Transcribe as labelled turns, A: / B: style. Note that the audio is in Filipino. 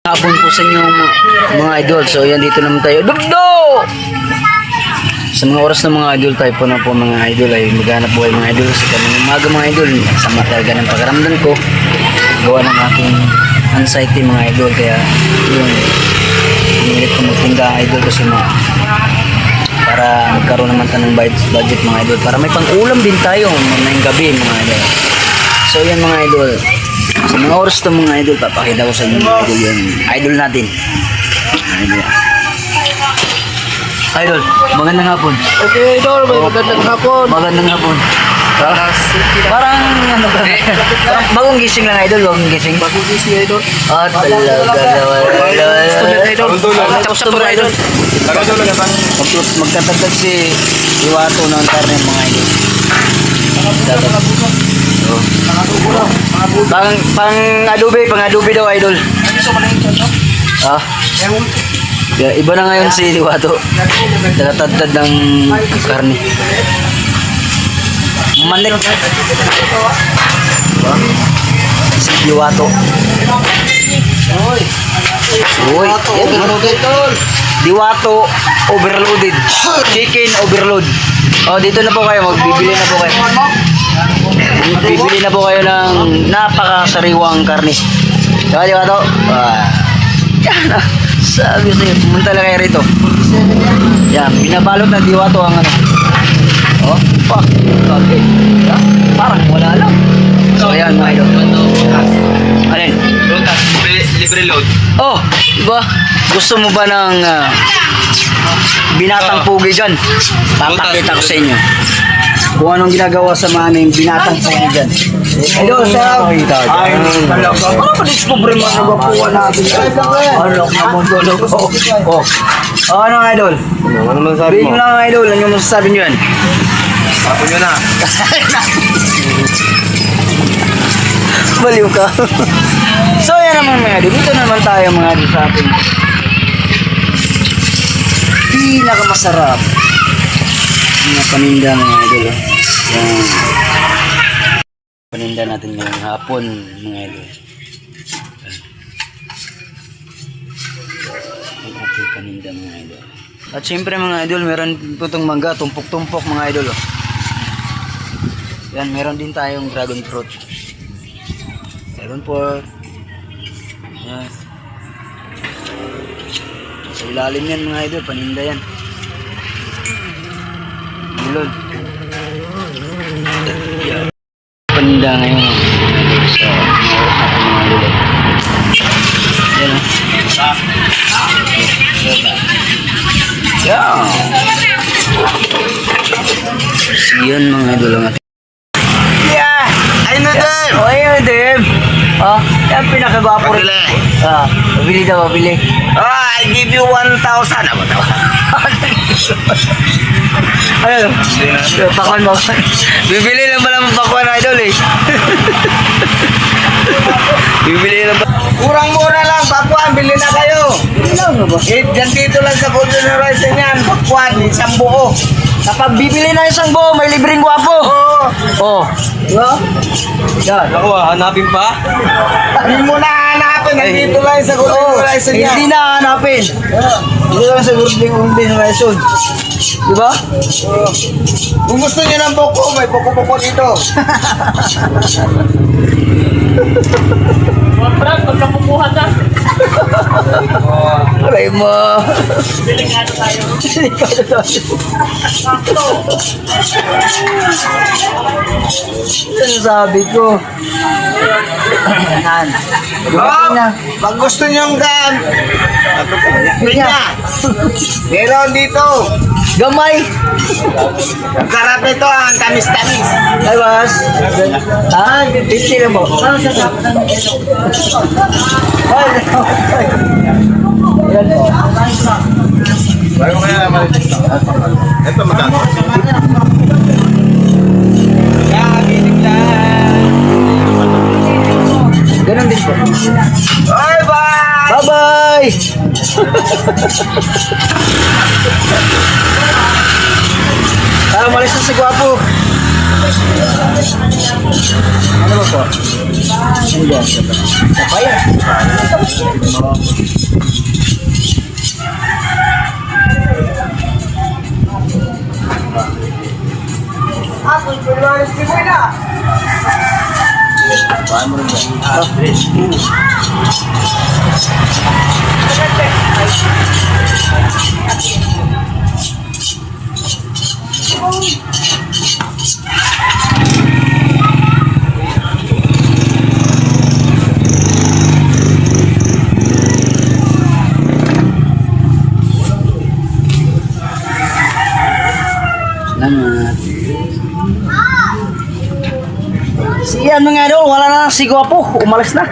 A: Hapon po sa inyo mga idol. So yan, dito naman tayo. Dugdo! Sa mga oras ng mga idol tayo po na po mga idol ay maghanap buhay mga idol. Sa kanina umaga mga idol, sama talaga ng pagkaramdam ko. Gawa ng aking anxiety mga idol. Kaya yun, pinilit ko magtinda idol kasi para magkaroon naman tayo ng budget mga idol. Para may pang-ulam din tayo mamayang gabi mga idol. So yan mga idol. Sa mga oras ng mga idol, papakita ko sa inyo mga idol yung idol natin. Idol, magandang hapon.
B: Okay, idol, magandang hapon.
A: Magandang hapon. Parang ano ba? Bagong gising lang idol, bagong gising.
B: Bagong gising idol.
A: Ah, talaga naman.
B: Student idol. Tapos na idol.
A: Magtatagdag si Iwato ng karne mga idol. Pang adobe daw idol. Ah. Yeah, iba na ngayon si Iwato. Nakatadtad ng karne. Manik. Si Iwato. Uy, Diwato overloaded. Chicken overload. Oh, dito na po kayo. Magbibili na po kayo. Bibili na po kayo ng napakasariwang karne. Diba, Diwato? Yan. Sabi sa'yo, pumunta lang kayo rito. Yan, binabalot ng Diwato ang ano. Oh, fuck. Okay. Yeah, parang wala lang. So, ayan mga idol. Alin?
B: Libre load.
A: Oh, diba? Gusto mo ba ng binatang pugi dyan? Papakita ko sa inyo kung anong ginagawa sa mga binatang pugi dyan. Hello, sir. Ay, talaga. Ano ba discover mo na gapuan natin? Ano naman tulog? Oh. Oh, ano idol?
B: Ano man sabi
A: Sabihin nyo lang idol, ano yung masasabi nyo yan?
B: Sabi nyo na.
A: Baliw ka. So yan naman mga idol. Dito naman tayo mga idol sa ating pinakamasarap mga paninda mga idol. Yan. Paninda natin ngayong hapon mga idol. Ang ating paninda mga idol. At syempre mga idol, meron po itong mangga, tumpok-tumpok mga idol. Oh. Yan, meron din tayong dragon fruit. Dragon fruit. Yan. Sa ilalim yan mga idol, paninda yan. Ilod. Yan. Paninda ngayon. So, mga idol. Yan o. Yan. Yan mga idol ang ating.
B: Yeah! Ayun na din!
A: Oh, ayun Dem. Ah, yan pinakagwapo rin.
B: Pabili.
A: Ah, pabili daw, pabili.
B: Oh, I give you 1,000. Ako daw.
A: Ayun. Pakwan mo. Bibili lang pala ng pakwan idol eh. Bibili lang ba?
B: Murang-mura lang, Papuan. Bili na kayo.
A: Bibili lang ba?
B: Dyan dito lang sa Golden Horizon yan. Papuan, isang buo.
A: Kapag bibili na isang buo, may libreng gwapo.
B: Oo.
A: Oh. Diba? Yan.
C: Ako, hanapin pa?
B: Hindi mo na hanapin. Nandito lang sa Golden Horizon yan.
A: Hindi na hanapin. Dito lang sa Golden Horizon. Diba?
B: Kung gusto niyo ng buko, may buko-buko dito.
D: Brad, pagkapukuha ka.
A: Aray mo.
D: Delikado tayo.
A: Delikado tayo.
D: Sakto.
A: Ano sabi ko? Yan.
B: Oh, pag gusto niyo ng pinya, meron dito.
A: Gamay.
B: Ang sarap nito, ang tamis-tamis.
A: Ay, boss. Ah, 50 lang po. Ay, yan po.
B: Bago kaya naman ito magkano?
A: Ganun din po.
B: Bye-bye!
A: Bye-bye! Ah, malis na si Gwapo. Ano ba po? Ano ba? Papaya. Paano mo rin ba? Salamat. Siya mga idol, wala na si Gwapo, umalis na.